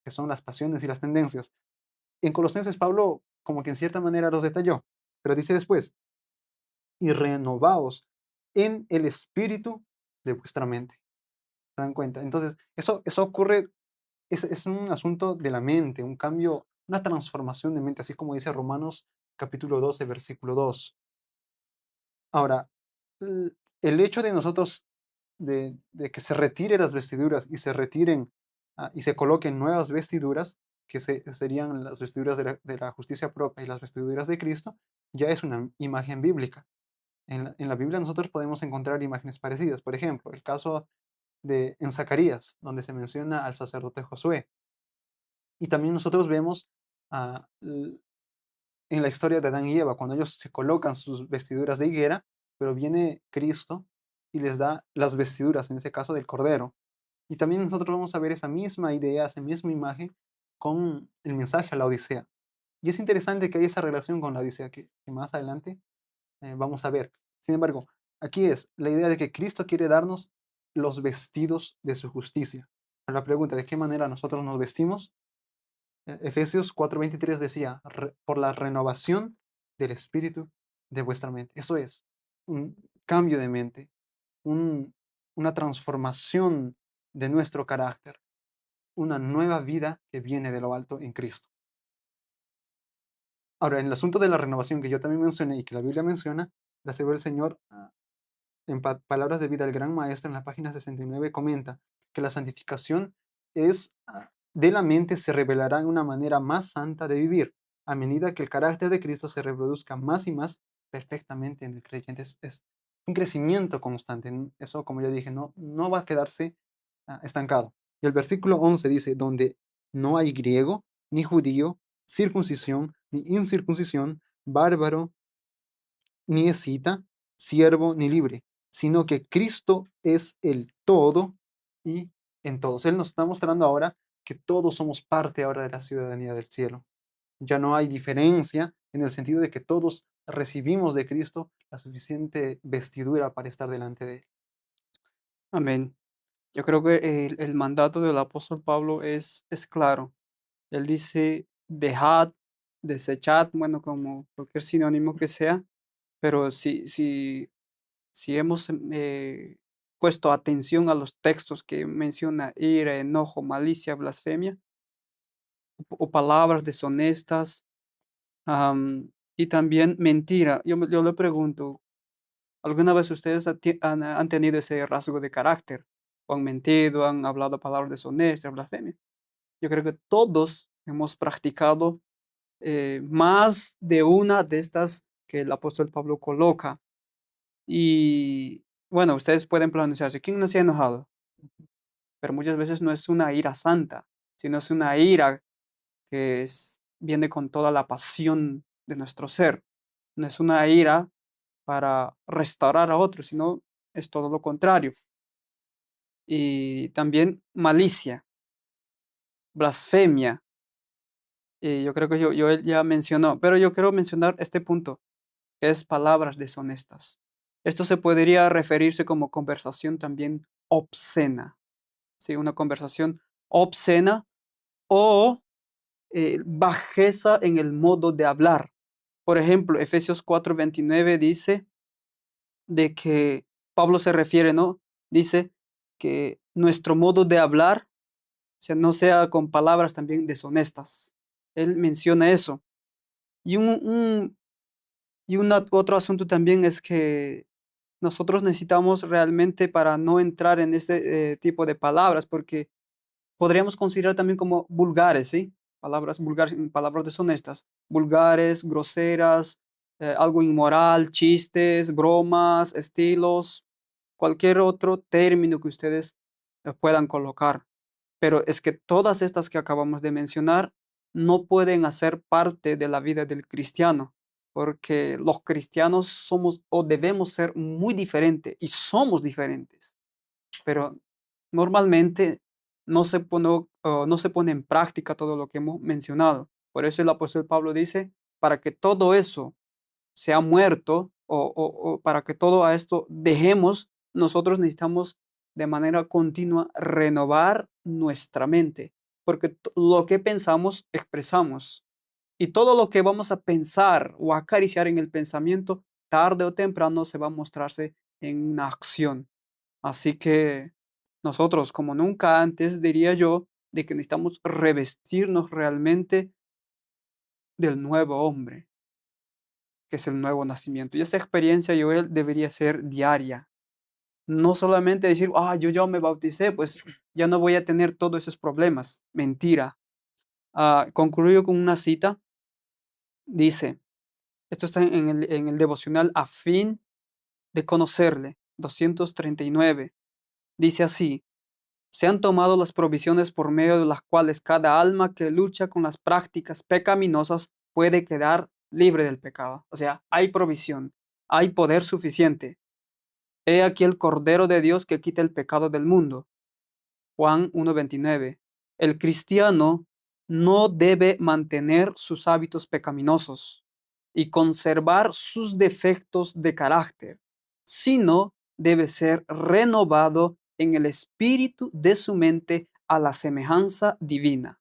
que son las pasiones y las tendencias. En Colosenses, Pablo como que en cierta manera los detalló, pero dice después, y renovaos en el espíritu de vuestra mente. ¿Se dan cuenta? Entonces, eso ocurre, es un asunto de la mente, un cambio, una transformación de mente, así como dice Romanos capítulo 12, versículo 2. Ahora, el hecho de nosotros, de que se retiren las vestiduras y se retiren y se coloquen nuevas vestiduras, que serían las vestiduras de la justicia propia y las vestiduras de Cristo, ya es una imagen bíblica. En la Biblia nosotros podemos encontrar imágenes parecidas. Por ejemplo, el caso en Zacarías, donde se menciona al sacerdote Josué. Y también nosotros vemos ah, en la historia de Adán y Eva, cuando ellos se colocan sus vestiduras de higuera, pero viene Cristo y les da las vestiduras, en ese caso del Cordero. Y también nosotros vamos a ver esa misma idea, esa misma imagen con el mensaje a la Odisea. Y es interesante que hay esa relación con la Odisea que más adelante vamos a ver. Sin embargo, aquí es la idea de que Cristo quiere darnos los vestidos de su justicia. A la pregunta, ¿de qué manera nosotros nos vestimos? Efesios 4:23 decía, por la renovación del espíritu de vuestra mente. Eso es, un cambio de mente, un- una transformación de nuestro carácter, una nueva vida que viene de lo alto en Cristo. Ahora, en el asunto de la renovación que yo también mencioné y que la Biblia menciona, la asegura el Señor en Palabras de Vida, el Gran Maestro, en la página 69, comenta que la santificación es de la mente se revelará en una manera más santa de vivir, a medida que el carácter de Cristo se reproduzca más y más perfectamente en el creyente. Es un crecimiento constante. Eso, como ya dije, no va a quedarse estancado. Y el versículo 11 dice, donde no hay griego, ni judío, circuncisión, ni incircuncisión, bárbaro, ni escita, siervo, ni libre, sino que Cristo es el todo y en todos. Él nos está mostrando ahora que todos somos parte ahora de la ciudadanía del cielo. Ya no hay diferencia en el sentido de que todos recibimos de Cristo la suficiente vestidura para estar delante de Él. Amén. Yo creo que el mandato del apóstol Pablo es claro. Él dice, dejad, desechad, bueno, como cualquier sinónimo que sea, pero si hemos puesto atención a los textos que menciona ira, enojo, malicia, blasfemia, o palabras deshonestas, y también mentira. Yo le pregunto, ¿alguna vez ustedes han tenido ese rasgo de carácter? ¿O han mentido, han hablado palabras deshonestas, blasfemia? Yo creo que todos hemos practicado más de una de estas que el apóstol Pablo coloca. Y bueno, ustedes pueden pronunciarse, ¿quién no se ha enojado? Pero muchas veces no es una ira santa, sino es una ira que viene con toda la pasión de nuestro ser. No es una ira para restaurar a otros, sino es todo lo contrario. Y también malicia, blasfemia. Yo creo que él ya mencionó, pero yo quiero mencionar este punto, que es palabras deshonestas. Esto se podría referirse como conversación también obscena, ¿sí? Una conversación obscena o bajeza en el modo de hablar. Por ejemplo, Efesios 4:29 dice de que Pablo se refiere, ¿no? Dice que nuestro modo de hablar, o sea, no sea con palabras también deshonestas. Él menciona eso. Y otro asunto también es que nosotros necesitamos realmente para no entrar en este tipo de palabras, porque podríamos considerar también como vulgares, ¿sí? Palabras vulgares, palabras deshonestas, vulgares, groseras, algo inmoral, chistes, bromas, estilos, cualquier otro término que ustedes puedan colocar. Pero es que todas estas que acabamos de mencionar no pueden hacer parte de la vida del cristiano, porque los cristianos somos o debemos ser muy diferentes y somos diferentes, pero normalmente no se pone en práctica todo lo que hemos mencionado. Por eso el apóstol Pablo dice, para que todo eso sea muerto o para que todo a esto dejemos, nosotros necesitamos de manera continua renovar nuestra mente, porque lo que pensamos, expresamos. Y todo lo que vamos a pensar o acariciar en el pensamiento, tarde o temprano se va a mostrarse en una acción. Así que nosotros, como nunca antes, diría yo, de que necesitamos revestirnos realmente del nuevo hombre, que es el nuevo nacimiento. Y esa experiencia, Joel, debería ser diaria. No solamente decir, yo ya me bauticé, pues ya no voy a tener todos esos problemas. Mentira. Concluyo con una cita. Dice, esto está en el devocional A fin de conocerle, 239. Dice así: se han tomado las provisiones por medio de las cuales cada alma que lucha con las prácticas pecaminosas puede quedar libre del pecado. O sea, hay provisión, hay poder suficiente. He aquí el Cordero de Dios que quita el pecado del mundo. Juan 1:29. El cristiano no debe mantener sus hábitos pecaminosos y conservar sus defectos de carácter, sino debe ser renovado en el espíritu de su mente a la semejanza divina.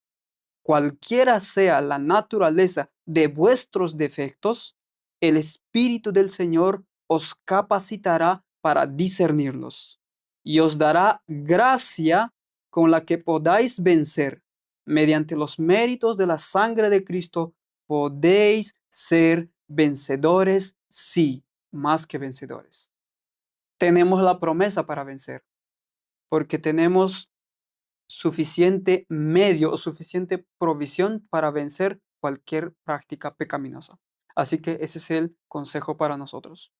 Cualquiera sea la naturaleza de vuestros defectos, el Espíritu del Señor os capacitará para discernirlos y os dará gracia con la que podáis vencer. Mediante los méritos de la sangre de Cristo, podéis ser vencedores, sí, más que vencedores. Tenemos la promesa para vencer, porque tenemos suficiente medio o suficiente provisión para vencer cualquier práctica pecaminosa. Así que ese es el consejo para nosotros.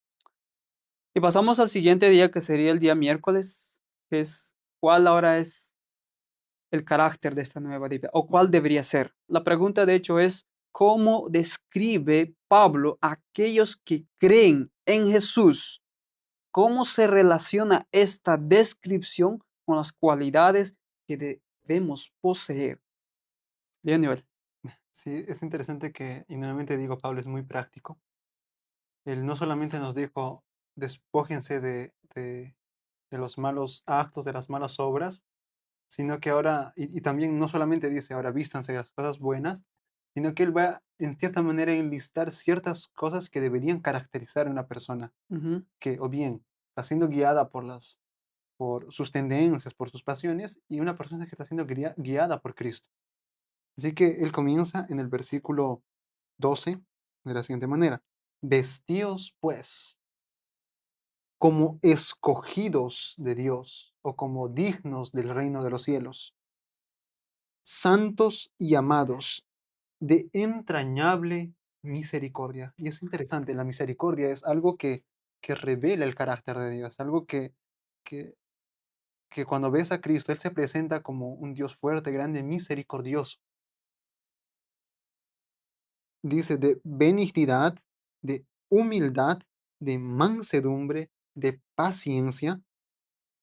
Y pasamos al siguiente día, que sería el día miércoles, que es cuál ahora es el carácter de esta nueva vida o cuál debería ser. La pregunta de hecho es, ¿cómo describe Pablo a aquellos que creen en Jesús? ¿Cómo se relaciona esta descripción con las cualidades que debemos poseer? Bien, Joel. Sí, es interesante que, y nuevamente digo, Pablo es muy práctico. Él no solamente nos dijo, despójense de los malos actos, de las malas obras, sino que ahora, y también no solamente dice, ahora vístanse de las cosas buenas, sino que él va en cierta manera a enlistar ciertas cosas que deberían caracterizar a una persona, Ujú. que o bien está siendo guiada por sus tendencias, por sus pasiones, y una persona que está siendo guiada por Cristo. Así que él comienza en el versículo 12 de la siguiente manera: vestíos pues como escogidos de Dios o como dignos del reino de los cielos, santos y amados, de entrañable misericordia. Y es interesante, la misericordia es algo que revela el carácter de Dios, algo que, que cuando ves a Cristo, Él se presenta como un Dios fuerte, grande, misericordioso. Dice de benignidad, de humildad, de mansedumbre, de paciencia.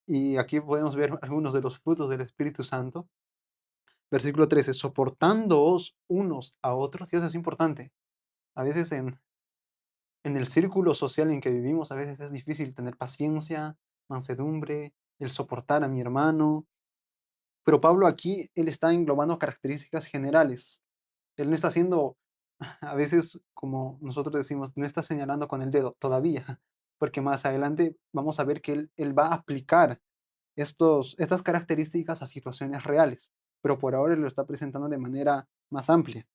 Y aquí podemos ver algunos de los frutos del Espíritu Santo. Versículo 13, soportándoos unos a otros, y eso es importante. A veces en el círculo social en que vivimos, a veces es difícil tener paciencia, mansedumbre, el soportar a mi hermano. Pero Pablo aquí, él está englobando características generales. Él no está haciendo, a veces, como nosotros decimos, no está señalando con el dedo todavía, porque más adelante vamos a ver que él va a aplicar estas características a situaciones reales, pero por ahora él lo está presentando de manera más amplia.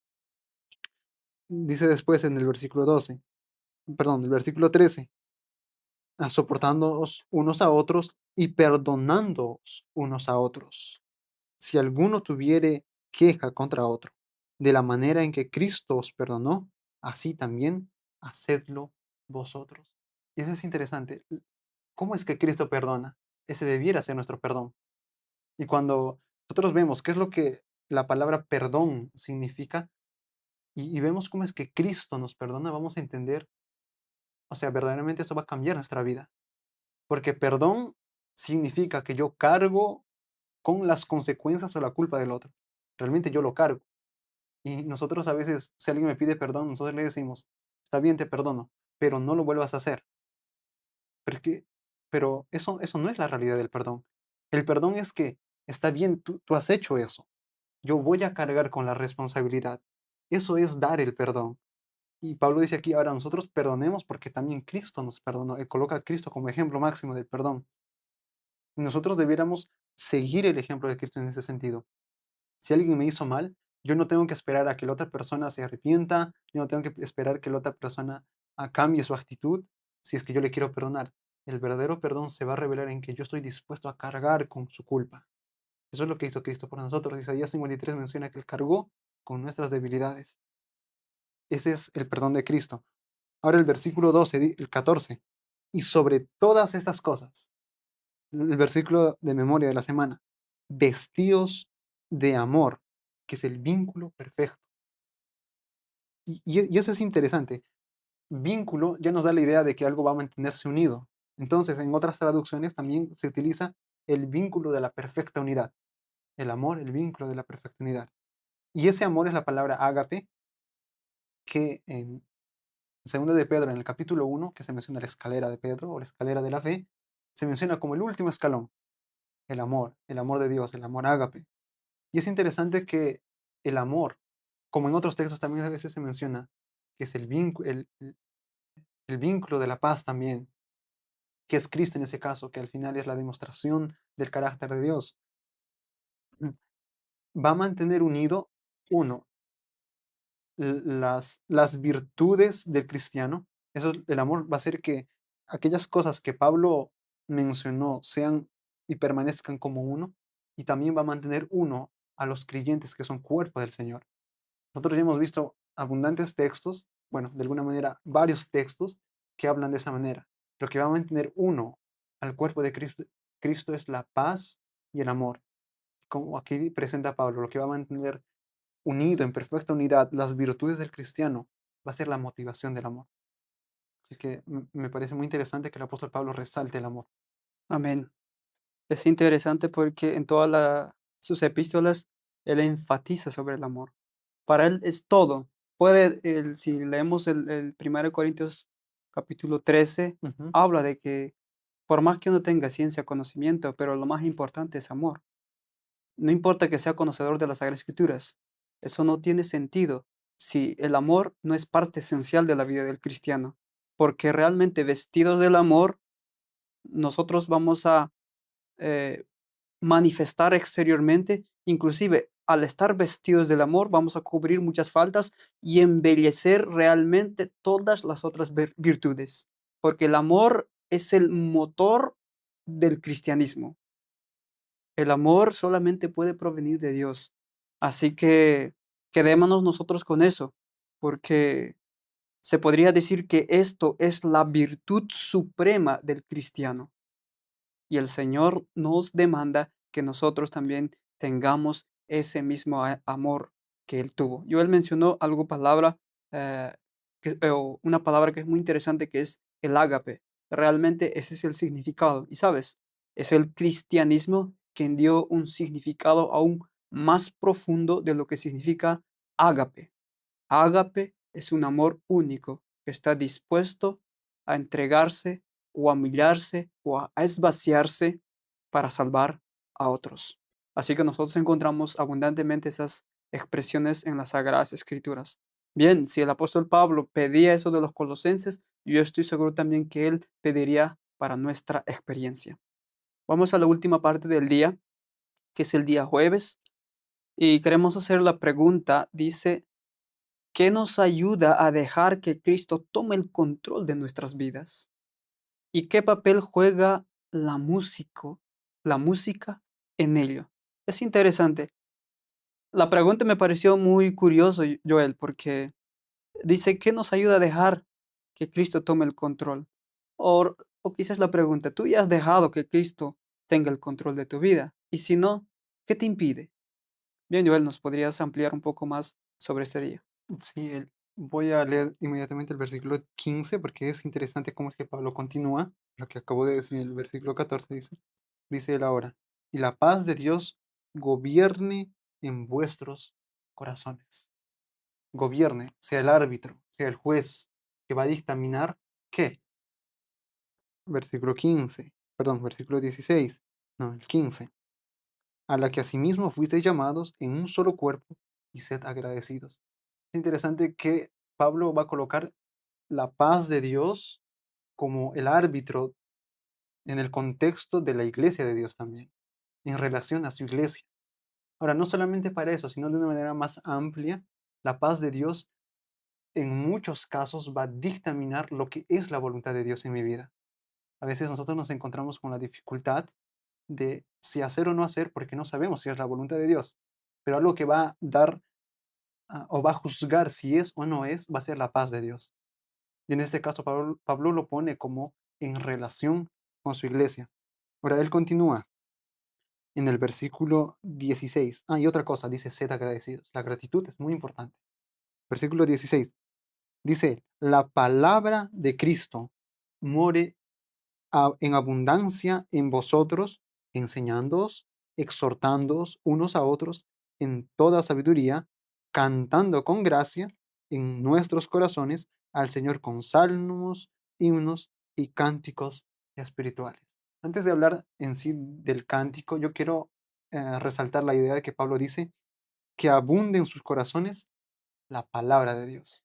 Dice después en el versículo 12, perdón, el versículo 13, soportándoos unos a otros y perdonándoos unos a otros. Si alguno tuviere queja contra otro, de la manera en que Cristo os perdonó, así también hacedlo vosotros. Y eso es interesante. ¿Cómo es que Cristo perdona? Ese debiera ser nuestro perdón. Y cuando nosotros vemos qué es lo que la palabra perdón significa y vemos cómo es que Cristo nos perdona, vamos a entender, o sea, verdaderamente esto va a cambiar nuestra vida. Porque perdón significa que yo cargo con las consecuencias o la culpa del otro. Realmente yo lo cargo. Y nosotros a veces, si alguien me pide perdón, nosotros le decimos, está bien, te perdono, pero no lo vuelvas a hacer. Pero, pero eso no es la realidad del perdón. El perdón es que está bien, tú has hecho eso. Yo voy a cargar con la responsabilidad. Eso es dar el perdón. Y Pablo dice aquí, ahora nosotros perdonemos porque también Cristo nos perdonó. Él coloca a Cristo como ejemplo máximo del perdón. Y nosotros debiéramos seguir el ejemplo de Cristo en ese sentido. Si alguien me hizo mal, yo no tengo que esperar a que la otra persona se arrepienta, yo no tengo que esperar que la otra persona cambie su actitud si es que yo le quiero perdonar. El verdadero perdón se va a revelar en que yo estoy dispuesto a cargar con su culpa. Eso es lo que hizo Cristo por nosotros. Isaías 53 menciona que Él cargó con nuestras debilidades. Ese es el perdón de Cristo. Ahora el versículo 12, el 14. Y sobre todas estas cosas, el versículo de memoria de la semana, vestíos de amor, que es el vínculo perfecto. Y eso es interesante. Vínculo ya nos da la idea de que algo va a mantenerse unido. Entonces, en otras traducciones también se utiliza el vínculo de la perfecta unidad. El amor, el vínculo de la perfecta unidad. Y ese amor es la palabra ágape, que en Segunda de Pedro, en el capítulo 1, que se menciona la escalera de Pedro o la escalera de la fe, se menciona como el último escalón, el amor de Dios, el amor ágape. Y es interesante que el amor, como en otros textos también a veces se menciona, que es el vínculo de la paz también, que es Cristo en ese caso, que al final es la demostración del carácter de Dios, va a mantener unido, uno, las virtudes del cristiano. Eso, el amor va a hacer que aquellas cosas que Pablo mencionó sean y permanezcan como uno, y también va a mantener uno a los creyentes que son cuerpo del Señor. Nosotros ya hemos visto abundantes textos, bueno, de alguna manera varios textos que hablan de esa manera. Lo que va a mantener uno al cuerpo de Cristo es la paz y el amor. Como aquí presenta Pablo, lo que va a mantener unido en perfecta unidad las virtudes del cristiano va a ser la motivación del amor. Así que me parece muy interesante que el apóstol Pablo resalte el amor. Amén. Es interesante porque en todas sus epístolas él enfatiza sobre el amor. Para él es todo. Si leemos el 1 Corintios capítulo 13, Ujú. habla de que por más que uno tenga ciencia, conocimiento, pero lo más importante es amor. No importa que sea conocedor de las Sagradas Escrituras, eso no tiene sentido si el amor no es parte esencial de la vida del cristiano, porque realmente vestidos del amor, nosotros vamos a eh, manifestar exteriormente, inclusive al estar vestidos del amor, vamos a cubrir muchas faltas y embellecer realmente todas las otras virtudes, porque el amor es el motor del cristianismo. El amor solamente puede provenir de Dios. Así que quedémonos nosotros con eso, porque se podría decir que esto es la virtud suprema del cristiano. Y el Señor nos demanda que nosotros también tengamos ese mismo amor que Él tuvo. Él mencionó algo palabra, o una palabra que es muy interesante, que es el ágape. Realmente ese es el significado. Y sabes, es el cristianismo quien dio un significado aún más profundo de lo que significa ágape. Ágape es un amor único que está dispuesto a entregarse o a humillarse o a esvaciarse para salvar a otros. Así que nosotros encontramos abundantemente esas expresiones en las Sagradas Escrituras. Bien, si el apóstol Pablo pedía eso de los colosenses, yo estoy seguro también que él pediría para nuestra experiencia. Vamos a la última parte del día, que es el día jueves, y queremos hacer la pregunta, dice, ¿qué nos ayuda a dejar que Cristo tome el control de nuestras vidas? ¿Y qué papel juega la música en ello? Es interesante. La pregunta me pareció muy curioso, Joel, porque dice, ¿qué nos ayuda a dejar que Cristo tome el control? O quizás la pregunta, ¿tú ya has dejado que Cristo tenga el control de tu vida? Y si no, ¿qué te impide? Bien, Joel, ¿nos podrías ampliar un poco más sobre este día? Sí, voy a leer inmediatamente el versículo 15 porque es interesante cómo es que Pablo continúa. Lo que acabo de decir en el versículo 14 dice él ahora, y la paz de Dios gobierne en vuestros corazones. Gobierne, sea el árbitro, sea el juez que va a dictaminar qué. Versículo 15, perdón, versículo 16, no, el 15. A la que asimismo fuisteis llamados en un solo cuerpo y sed agradecidos. Es interesante que Pablo va a colocar la paz de Dios como el árbitro en el contexto de la iglesia de Dios también, en relación a su iglesia. Ahora, no solamente para eso, sino de una manera más amplia, la paz de Dios en muchos casos va a dictaminar lo que es la voluntad de Dios en mi vida. A veces nosotros nos encontramos con la dificultad de si hacer o no hacer porque no sabemos si es la voluntad de Dios. Pero algo que va a dar o va a juzgar si es o no es, va a ser la paz de Dios. Y en este caso Pablo lo pone como en relación con su iglesia. Ahora él continúa en el versículo 16. Ah, y otra cosa, dice, sed agradecidos. La gratitud es muy importante. Versículo 16. Dice, la palabra de Cristo more en abundancia en vosotros, enseñándoos, exhortándoos unos a otros en toda sabiduría, cantando con gracia en nuestros corazones al Señor con salmos, himnos y cánticos espirituales. Antes de hablar en sí del cántico, yo quiero resaltar la idea de que Pablo dice que abunde en sus corazones la palabra de Dios.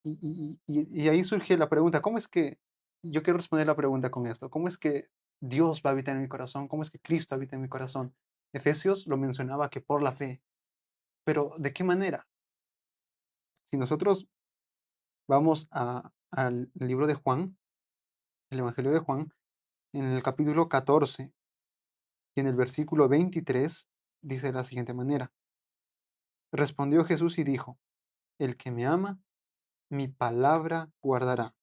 Y ahí surge la pregunta, ¿cómo es que, yo quiero responder la pregunta con esto, ¿cómo es que Dios va a habitar en mi corazón? ¿Cómo es que Cristo habita en mi corazón? Efesios lo mencionaba que por la fe, pero ¿de qué manera? Si nosotros vamos al libro de Juan, el Evangelio de Juan, en el capítulo 14 y en el versículo 23, dice de la siguiente manera, respondió Jesús y dijo, el que me ama, mi palabra guardará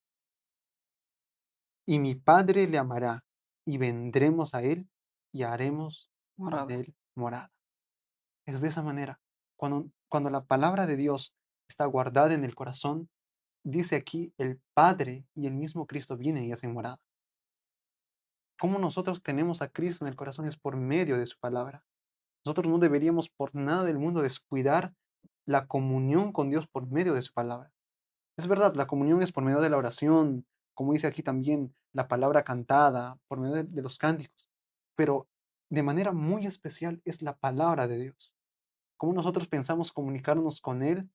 y mi Padre le amará, y vendremos a él y haremos con Morada. él morada. Es de esa manera. Cuando la palabra de Dios está guardada en el corazón, dice aquí, el Padre y el mismo Cristo vienen y hacen morada. ¿Cómo nosotros tenemos a Cristo en el corazón? Es por medio de su palabra. Nosotros no deberíamos por nada del mundo descuidar la comunión con Dios por medio de su palabra. Es verdad, la comunión es por medio de la oración, como dice aquí también, la palabra cantada, por medio de los cánticos, pero de manera muy especial es la palabra de Dios. ¿Cómo nosotros pensamos comunicarnos con Él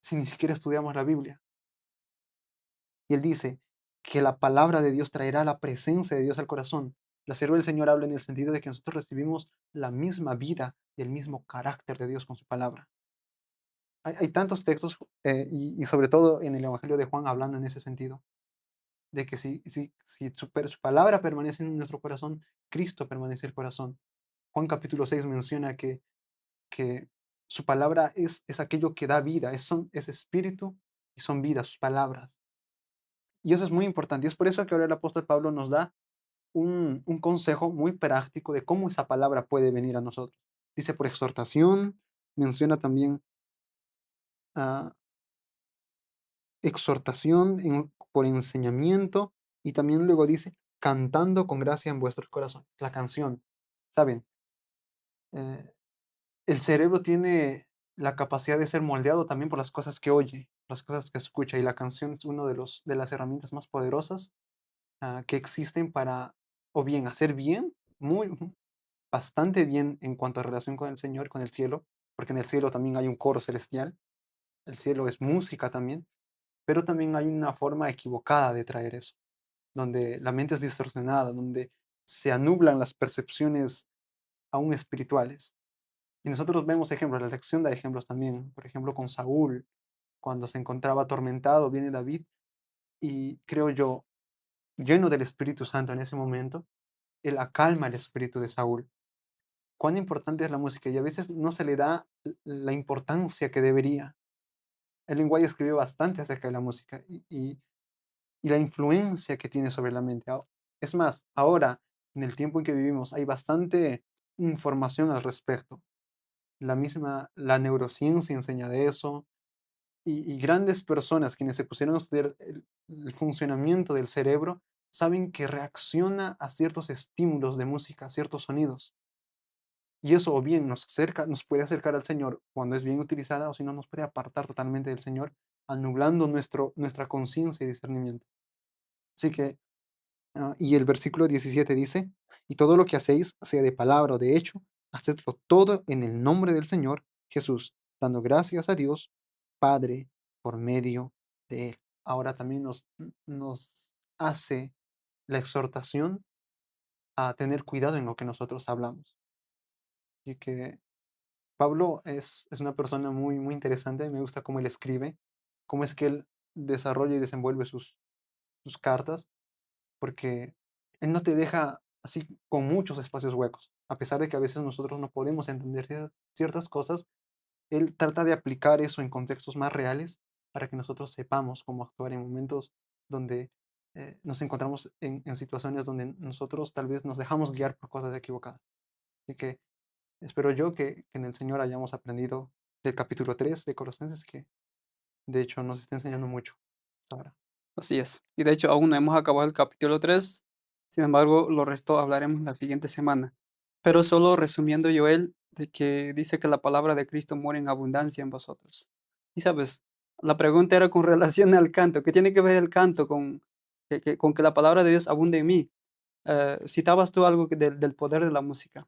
si ni siquiera estudiamos la Biblia? Y Él dice que la palabra de Dios traerá la presencia de Dios al corazón. La sierva del Señor habla en el sentido de que nosotros recibimos la misma vida y el mismo carácter de Dios con su palabra. Hay tantos textos y sobre todo en el Evangelio de Juan hablando en ese sentido de que si su palabra permanece en nuestro corazón, Cristo permanece en el corazón. Juan capítulo 6 menciona que su palabra es aquello que da vida, es espíritu y son vida, sus palabras. Y eso es muy importante. Y es por eso que ahora el apóstol Pablo nos da un consejo muy práctico de cómo esa palabra puede venir a nosotros. Dice por exhortación, menciona también ah, exhortación por enseñamiento, y también luego dice, cantando con gracia en vuestros corazones. La canción, ¿saben? Eh, el cerebro tiene la capacidad de ser moldeado también por las cosas que oye, las cosas que escucha, y la canción es una de las herramientas más poderosas que existen para, o bien hacer bien, bastante bien en cuanto a relación con el Señor, con el cielo, porque en el cielo también hay un coro celestial, el cielo es música también, pero también hay una forma equivocada de traer eso, donde la mente es distorsionada, donde se anublan las percepciones aún espirituales. Y nosotros vemos ejemplos, la lección da ejemplos también, por ejemplo, con Saúl, cuando se encontraba atormentado, viene David y creo yo, lleno del Espíritu Santo en ese momento, él acalma el espíritu de Saúl. Cuán importante es la música y a veces no se le da la importancia que debería. El lenguaje escribió bastante acerca de la música y la influencia que tiene sobre la mente. Es más, ahora, en el tiempo en que vivimos, hay bastante información al respecto. La neurociencia enseña de eso, y grandes personas quienes se pusieron a estudiar el funcionamiento del cerebro saben que reacciona a ciertos estímulos de música, a ciertos sonidos. Y eso o bien nos acerca, nos puede acercar al Señor cuando es bien utilizada, o si no, nos puede apartar totalmente del Señor, anublando nuestra conciencia y discernimiento. Así que, y el versículo 17 dice, y todo lo que hacéis, sea de palabra o de hecho, hacedlo todo en el nombre del Señor Jesús, dando gracias a Dios, Padre, por medio de Él. Ahora también nos hace la exhortación a tener cuidado en lo que nosotros hablamos. Así que Pablo es una persona muy, muy interesante, me gusta cómo él escribe, cómo es que él desarrolla y desenvuelve sus cartas, porque él no te deja así con muchos espacios huecos. A pesar de que a veces nosotros no podemos entender ciertas cosas, él trata de aplicar eso en contextos más reales para que nosotros sepamos cómo actuar en momentos donde nos encontramos en situaciones donde nosotros tal vez nos dejamos guiar por cosas equivocadas. Así que espero yo que en el Señor hayamos aprendido del capítulo 3 de Colosenses, que de hecho nos está enseñando mucho hasta ahora. Así es. Y de hecho, aún no hemos acabado el capítulo 3. Sin embargo, lo resto hablaremos la siguiente semana. Pero solo resumiendo, Joel, de que dice que la palabra de Cristo mora en abundancia en vosotros. Y sabes, la pregunta era con relación al canto. ¿Qué tiene que ver el canto con con que la palabra de Dios abunde en mí? Citabas tú algo del poder de la música.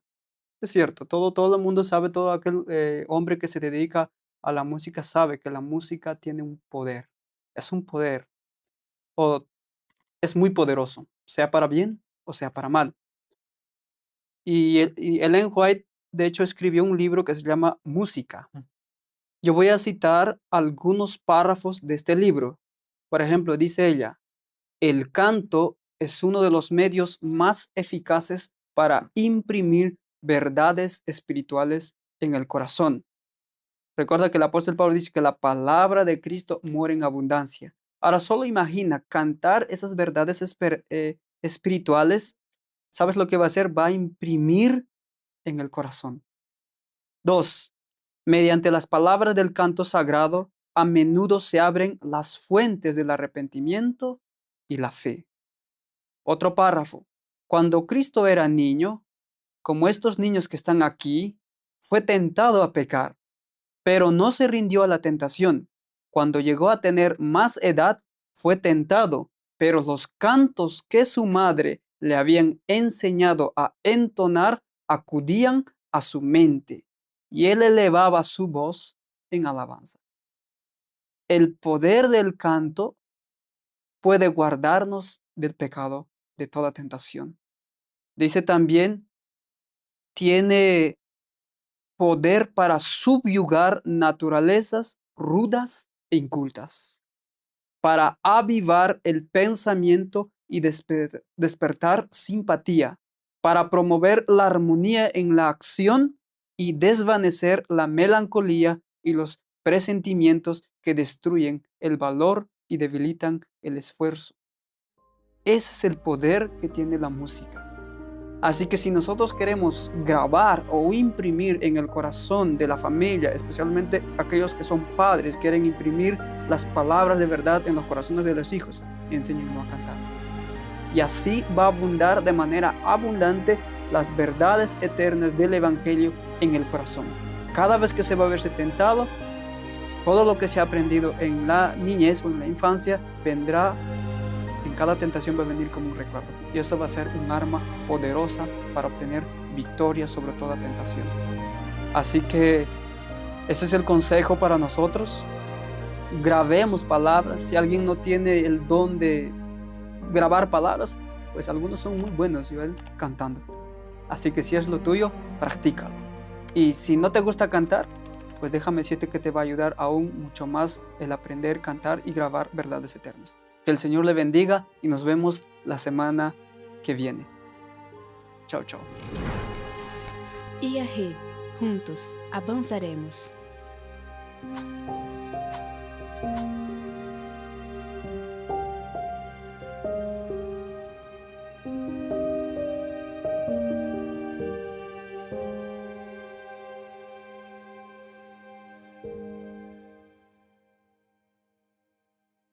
Es cierto, todo el mundo sabe, todo aquel hombre que se dedica a la música sabe que la música tiene un poder. Es un poder. O es muy poderoso, sea para bien o sea para mal. Y Ellen White, de hecho, escribió un libro que se llama Música. Yo voy a citar algunos párrafos de este libro. Por ejemplo, dice ella, el canto es uno de los medios más eficaces para imprimir verdades espirituales en el corazón. Recuerda que el apóstol Pablo dice que la palabra de Cristo muere en abundancia. Ahora solo imagina cantar esas verdades espirituales. ¿Sabes lo que va a hacer? Va a imprimir en el corazón. 2. Mediante las palabras del canto sagrado, a menudo se abren las fuentes del arrepentimiento y la fe. Otro párrafo. Cuando Cristo era niño, como estos niños que están aquí, fue tentado a pecar, pero no se rindió a la tentación. Cuando llegó a tener más edad, fue tentado, pero los cantos que su madre le habían enseñado a entonar acudían a su mente, y él elevaba su voz en alabanza. El poder del canto puede guardarnos del pecado, de toda tentación. Dice también, tiene poder para subyugar naturalezas rudas e incultas, para avivar el pensamiento y despertar simpatía, para promover la armonía en la acción y desvanecer la melancolía y los presentimientos que destruyen el valor y debilitan el esfuerzo. Ese es el poder que tiene la música. Así que si nosotros queremos grabar o imprimir en el corazón de la familia, especialmente aquellos que son padres, quieren imprimir las palabras de verdad en los corazones de los hijos, y enséñenlo a cantar. Y así va a abundar de manera abundante las verdades eternas del Evangelio en el corazón. Cada vez que se va a verse tentado, todo lo que se ha aprendido en la niñez o en la infancia vendrá, en cada tentación va a venir como un recuerdo. Y eso va a ser un arma poderosa para obtener victoria sobre toda tentación. Así que ese es el consejo para nosotros. Grabemos palabras. Si alguien no tiene el don de grabar palabras, pues algunos son muy buenos, ¿sí?, cantando. Así que si es lo tuyo, practícalo. Y si no te gusta cantar, pues déjame decirte que te va a ayudar aún mucho más el aprender, cantar y grabar verdades eternas. Que el Señor le bendiga y nos vemos la semana que viene. Chao, chao. IAG, juntos avanzaremos.